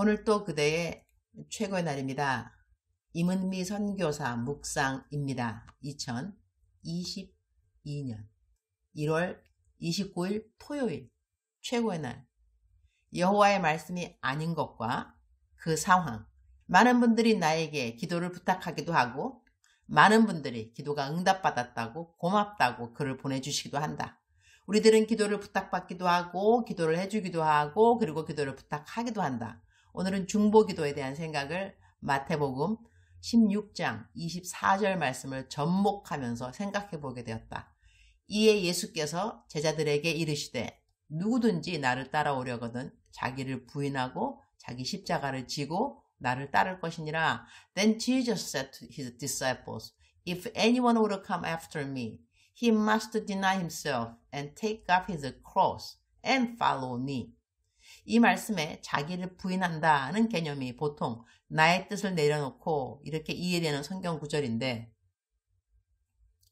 오늘 또 그대의 최고의 날입니다. 임은미 선교사 묵상입니다. 2022년 1월 29일 토요일 최고의 날. 여호와의 말씀이 아닌 것과 그 상황. 많은 분들이 나에게 기도를 부탁하기도 하고 많은 분들이 기도가 응답받았다고 고맙다고 글을 보내주시기도 한다. 우리들은 기도를 부탁받기도 하고 기도를 해주기도 하고 그리고 기도를 부탁하기도 한다. 오늘은 중보기도에 대한 생각을 마태복음 16장 24절 말씀을 접목하면서 생각해 보게 되었다. 이에 예수께서 제자들에게 이르시되 누구든지 나를 따라오려거든 자기를 부인하고 자기 십자가를 지고 나를 따를 것이니라. Then Jesus said to his disciples, If anyone would come after me, he must deny himself and take up his cross and follow me. 이 말씀에 자기를 부인한다는 개념이 보통 나의 뜻을 내려놓고 이렇게 이해되는 성경 구절인데,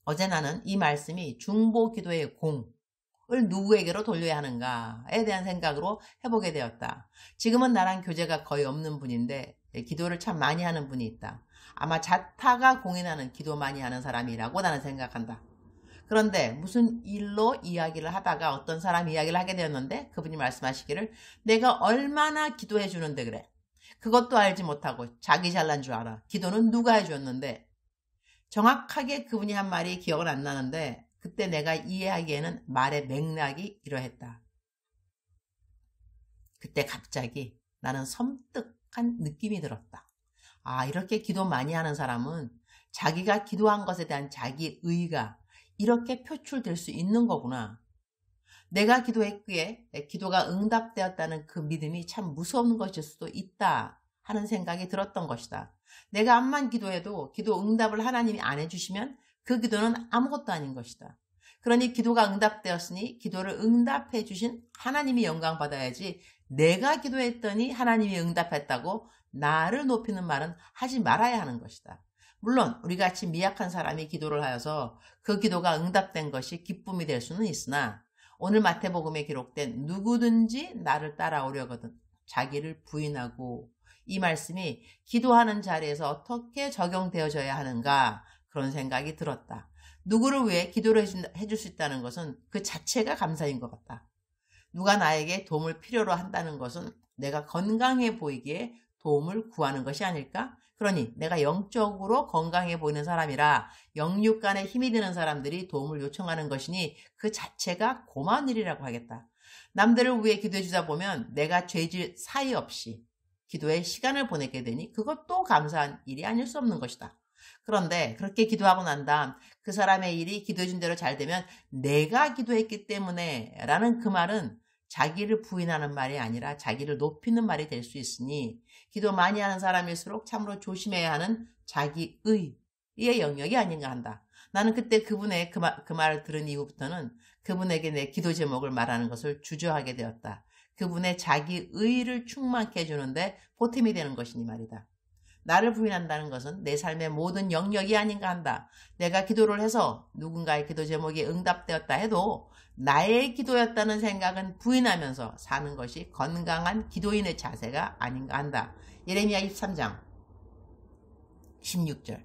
어제 나는 이 말씀이 중보기도의 공을 누구에게로 돌려야 하는가에 대한 생각으로 해보게 되었다. 지금은 나랑 교제가 거의 없는 분인데 기도를 참 많이 하는 분이 있다. 아마 자타가 공인하는 기도 많이 하는 사람이라고 나는 생각한다. 그런데 무슨 일로 이야기를 하다가 어떤 사람 이야기를 하게 되었는데 그분이 말씀하시기를 내가 얼마나 기도해 주는데 그래. 그것도 알지 못하고 자기 잘난 줄 알아. 기도는 누가 해줬는데. 정확하게 그분이 한 말이 기억은 안 나는데 그때 내가 이해하기에는 말의 맥락이 이러했다. 그때 갑자기 나는 섬뜩한 느낌이 들었다. 아, 이렇게 기도 많이 하는 사람은 자기가 기도한 것에 대한 자기 의가 이렇게 표출될 수 있는 거구나. 내가 기도했기에 기도가 응답되었다는 그 믿음이 참 무서운 것일 수도 있다 하는 생각이 들었던 것이다. 내가 암만 기도해도 기도 응답을 하나님이 안 해주시면 그 기도는 아무것도 아닌 것이다. 그러니 기도가 응답되었으니 기도를 응답해 주신 하나님이 영광 받아야지 내가 기도했더니 하나님이 응답했다고 나를 높이는 말은 하지 말아야 하는 것이다. 물론 우리같이 미약한 사람이 기도를 하여서 그 기도가 응답된 것이 기쁨이 될 수는 있으나 오늘 마태복음에 기록된 누구든지 나를 따라오려거든 자기를 부인하고 이 말씀이 기도하는 자리에서 어떻게 적용되어져야 하는가 그런 생각이 들었다. 누구를 위해 기도를 해줄 수 있다는 것은 그 자체가 감사인 것 같다. 누가 나에게 도움을 필요로 한다는 것은 내가 건강해 보이기에 도움을 구하는 것이 아닐까? 그러니 내가 영적으로 건강해 보이는 사람이라 영육간에 힘이 드는 사람들이 도움을 요청하는 것이니 그 자체가 고마운 일이라고 하겠다. 남들을 위해 기도해 주다 보면 내가 죄질 사이 없이 기도에 시간을 보내게 되니 그것도 감사한 일이 아닐 수 없는 것이다. 그런데 그렇게 기도하고 난 다음 그 사람의 일이 기도해 준 대로 잘 되면 내가 기도했기 때문에 라는 그 말은 자기를 부인하는 말이 아니라 자기를 높이는 말이 될 수 있으니 기도 많이 하는 사람일수록 참으로 조심해야 하는 자기의의 영역이 아닌가 한다. 나는 그때 그분의 그 말을 들은 이후부터는 그분에게 내 기도 제목을 말하는 것을 주저하게 되었다. 그분의 자기의를 충만케 해주는데 보탬이 되는 것이니 말이다. 나를 부인한다는 것은 내 삶의 모든 영역이 아닌가 한다. 내가 기도를 해서 누군가의 기도 제목이 응답되었다 해도 나의 기도였다는 생각은 부인하면서 사는 것이 건강한 기도인의 자세가 아닌가 한다. 예레미야 23장 16절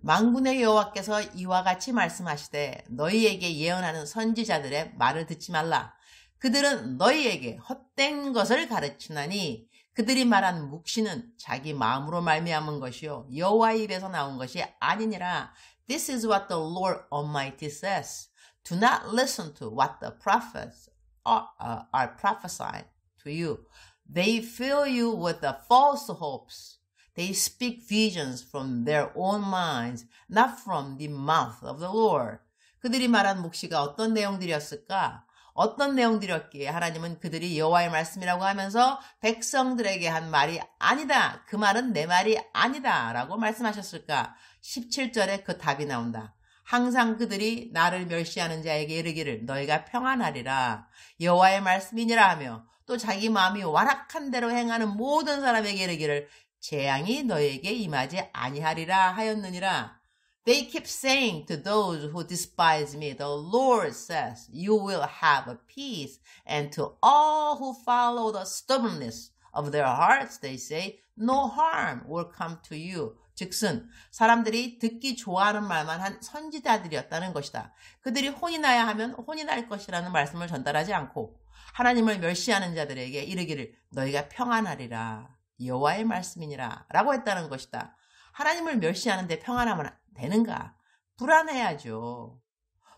만군의 여호와께서 이와 같이 말씀하시되 너희에게 예언하는 선지자들의 말을 듣지 말라. 그들은 너희에게 헛된 것을 가르치나니 그들이 말한 묵시는 자기 마음으로 말미암은 것이요 여호와의 입에서 나온 것이 아니니라. This is what the Lord Almighty says. Do not listen to what the prophets are prophesying to you. They fill you with the false hopes. They speak visions from their own minds, not from the mouth of the Lord. 그들이 말한 묵시가 어떤 내용들이었을까? 어떤 내용들이었기에 하나님은 그들이 여호와의 말씀이라고 하면서 백성들에게 한 말이 아니다. 그 말은 내 말이 아니다. 라고 말씀하셨을까? 17절에 그 답이 나온다. 항상 그들이 나를 멸시하는 자에게 이르기를 너희가 평안하리라. 여호와의 말씀이니라 하며 또 자기 마음이 완악한 대로 행하는 모든 사람에게 이르기를 재앙이 너희에게 임하지 아니하리라 하였느니라. They keep saying to those who despise me, the Lord says, you will have a peace. And to all who follow the stubbornness of their hearts they say no harm will come to you. 즉슨 사람들이 듣기 좋아하는 말만 한 선지자들이었다는 것이다. 그들이 혼이 나야 하면 혼이 날 것이라는 말씀을 전달하지 않고 하나님을 멸시하는 자들에게 이르기를 너희가 평안하리라. 여호와의 말씀이니라 라고 했다는 것이다. 하나님을 멸시하는데 평안하면 되는가? 불안해야죠.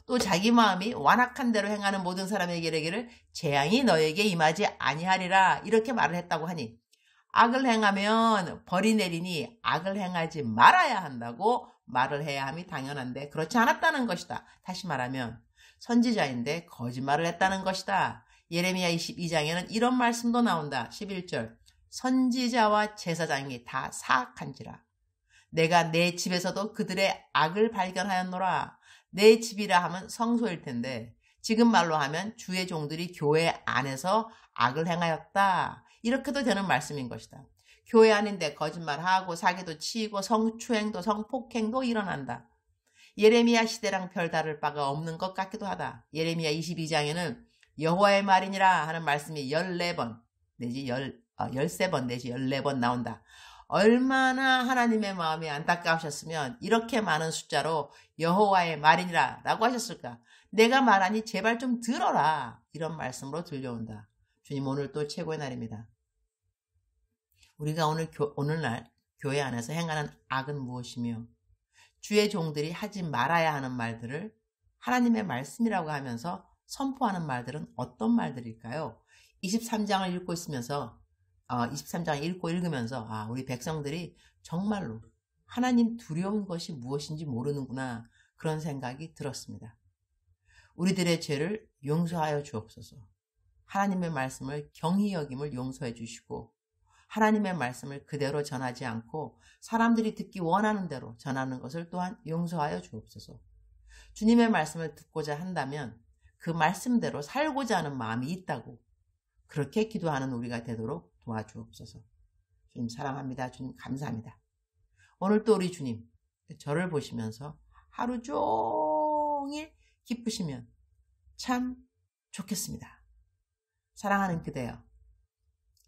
또 자기 마음이 완악한 대로 행하는 모든 사람에게 이르기를 재앙이 너에게 임하지 아니하리라 이렇게 말을 했다고 하니 악을 행하면 벌이 내리니 악을 행하지 말아야 한다고 말을 해야 함이 당연한데 그렇지 않았다는 것이다. 다시 말하면 선지자인데 거짓말을 했다는 것이다. 예레미야 22장에는 이런 말씀도 나온다. 11절 선지자와 제사장이 다 사악한지라. 내가 내 집에서도 그들의 악을 발견하였노라. 내 집이라 하면 성소일 텐데 지금 말로 하면 주의 종들이 교회 안에서 악을 행하였다. 이렇게도 되는 말씀인 것이다. 교회 안인데 거짓말하고 사기도 치고 성추행도 성폭행도 일어난다. 예레미야 시대랑 별다를 바가 없는 것 같기도 하다. 예레미야 22장에는 여호와의 말이니라 하는 말씀이 14번 내지 13번 내지 14번 나온다. 얼마나 하나님의 마음이 안타까우셨으면 이렇게 많은 숫자로 여호와의 말이니라 라고 하셨을까? 내가 말하니 제발 좀 들어라. 이런 말씀으로 들려온다. 주님 오늘 또 최고의 날입니다. 우리가 오늘날 교회 안에서 행하는 악은 무엇이며 주의 종들이 하지 말아야 하는 말들을 하나님의 말씀이라고 하면서 선포하는 말들은 어떤 말들일까요? 23장을 읽고 있으면서 23장 읽으면서 우리 백성들이 정말로 하나님 두려운 것이 무엇인지 모르는구나 그런 생각이 들었습니다. 우리들의 죄를 용서하여 주옵소서. 하나님의 말씀을 경히 여김을 용서해 주시고 하나님의 말씀을 그대로 전하지 않고 사람들이 듣기 원하는 대로 전하는 것을 또한 용서하여 주옵소서. 주님의 말씀을 듣고자 한다면 그 말씀대로 살고자 하는 마음이 있다고 그렇게 기도하는 우리가 되도록 도와주옵소서. 주님 사랑합니다. 주님 감사합니다. 오늘 또 우리 주님 저를 보시면서 하루 종일 기쁘시면 참 좋겠습니다. 사랑하는 그대여,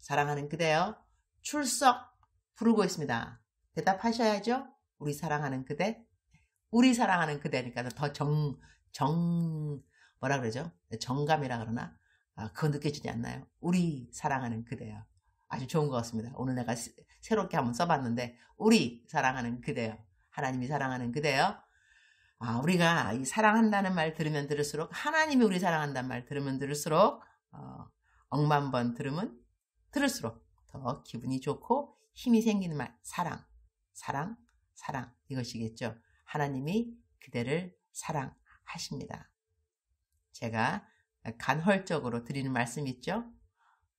사랑하는 그대여 출석 부르고 있습니다. 대답하셔야죠. 우리 사랑하는 그대, 우리 사랑하는 그대니까 더 뭐라 그러죠? 정감이라 그러나 그거 느껴지지 않나요? 우리 사랑하는 그대여. 아주 좋은 것 같습니다. 오늘 내가 새롭게 한번 써봤는데 우리 사랑하는 그대여, 하나님이 사랑하는 그대여. 우리가 이 사랑한다는 말 들으면 들을수록 하나님이 우리 사랑한다는 말 들으면 들을수록 억만 번 들으면 들을수록 더 기분이 좋고 힘이 생기는 말 사랑, 사랑, 사랑 이것이겠죠. 하나님이 그대를 사랑하십니다. 제가 간헐적으로 드리는 말씀 있죠.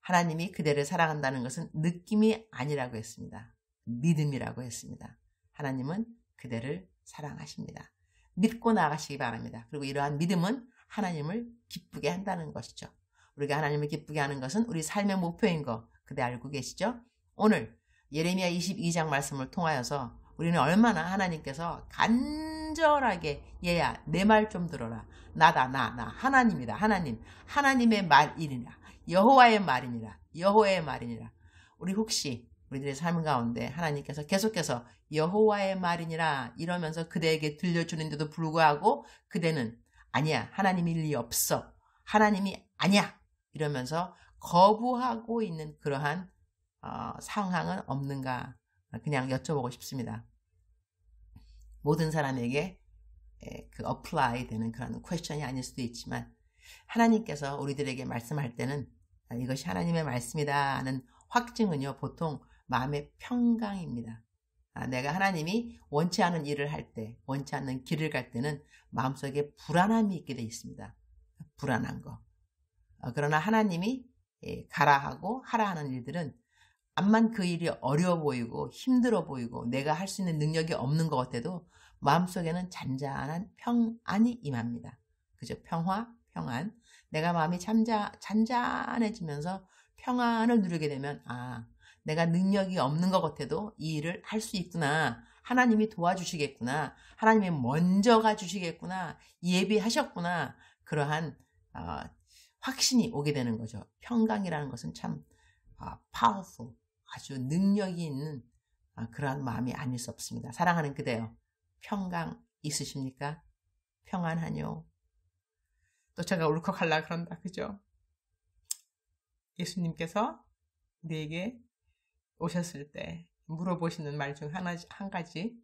하나님이 그대를 사랑한다는 것은 느낌이 아니라고 했습니다. 믿음이라고 했습니다. 하나님은 그대를 사랑하십니다. 믿고 나가시기 바랍니다. 그리고 이러한 믿음은 하나님을 기쁘게 한다는 것이죠. 우리가 하나님을 기쁘게 하는 것은 우리 삶의 목표인 거 그대 알고 계시죠? 오늘 예레미야 22장 말씀을 통하여서 우리는 얼마나 하나님께서 간절하게 얘야 내 말 좀 들어라. 나다 나 하나님이다. 하나님의 말이니라. 여호와의 말이니라. 여호와의 말이니라. 우리 혹시 우리들의 삶 가운데 하나님께서 계속해서 여호와의 말이니라 이러면서 그대에게 들려주는데도 불구하고 그대는 아니야 하나님일 리 없어 하나님이 아니야 이러면서 거부하고 있는 그러한 상황은 없는가 그냥 여쭤보고 싶습니다. 모든 사람에게 그 apply 되는 그런 퀘스천이 아닐 수도 있지만 하나님께서 우리들에게 말씀할 때는 이것이 하나님의 말씀이다 하는 확증은요 보통 마음의 평강입니다. 내가 하나님이 원치 않은 일을 할 때, 원치 않는 길을 갈 때는 마음속에 불안함이 있게 돼 있습니다. 불안한 거. 그러나 하나님이 가라 하고 하라 하는 일들은 암만 그 일이 어려워 보이고 힘들어 보이고 내가 할 수 있는 능력이 없는 것 같아도 마음속에는 잔잔한 평안이 임합니다. 그죠? 평화, 평안. 내가 마음이 잔잔해지면서 평안을 누리게 되면 내가 능력이 없는 것 같아도 이 일을 할 수 있구나. 하나님이 도와주시겠구나. 하나님이 먼저 가주시겠구나. 예비하셨구나. 그러한 확신이 오게 되는 거죠. 평강이라는 것은 참 powerful, 아주 능력이 있는 그러한 마음이 아닐 수 없습니다. 사랑하는 그대여, 평강 있으십니까? 평안하뇨? 또 제가 울컥하려 그런다, 그죠? 예수님께서 우리에게 오셨을 때 물어보시는 말 중 한 가지,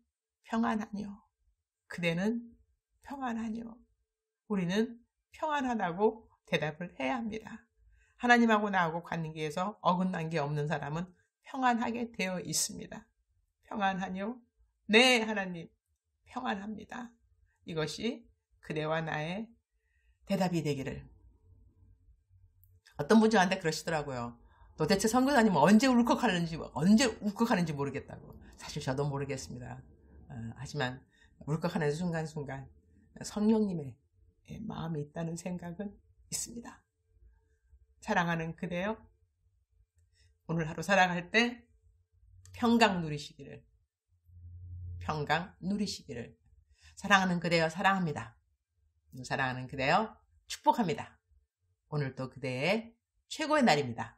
평안하뇨? 그대는 평안하뇨? 우리는 평안하다고 대답을 해야 합니다. 하나님하고 나하고 관계에서 어긋난 게 없는 사람은 평안하게 되어 있습니다. 평안하뇨? 네, 하나님, 평안합니다. 이것이 그대와 나의 대답이 되기를. 어떤 분 저한테 그러시더라고요. 도대체 선교사님은 언제 울컥하는지 모르겠다고. 사실 저도 모르겠습니다. 하지만 울컥하는 순간순간 성령님의 마음이 있다는 생각은 있습니다. 사랑하는 그대여, 오늘 하루 살아갈 때 평강 누리시기를. 사랑하는 그대여, 사랑합니다. 사랑하는 그대여, 축복합니다. 오늘도 그대의 최고의 날입니다.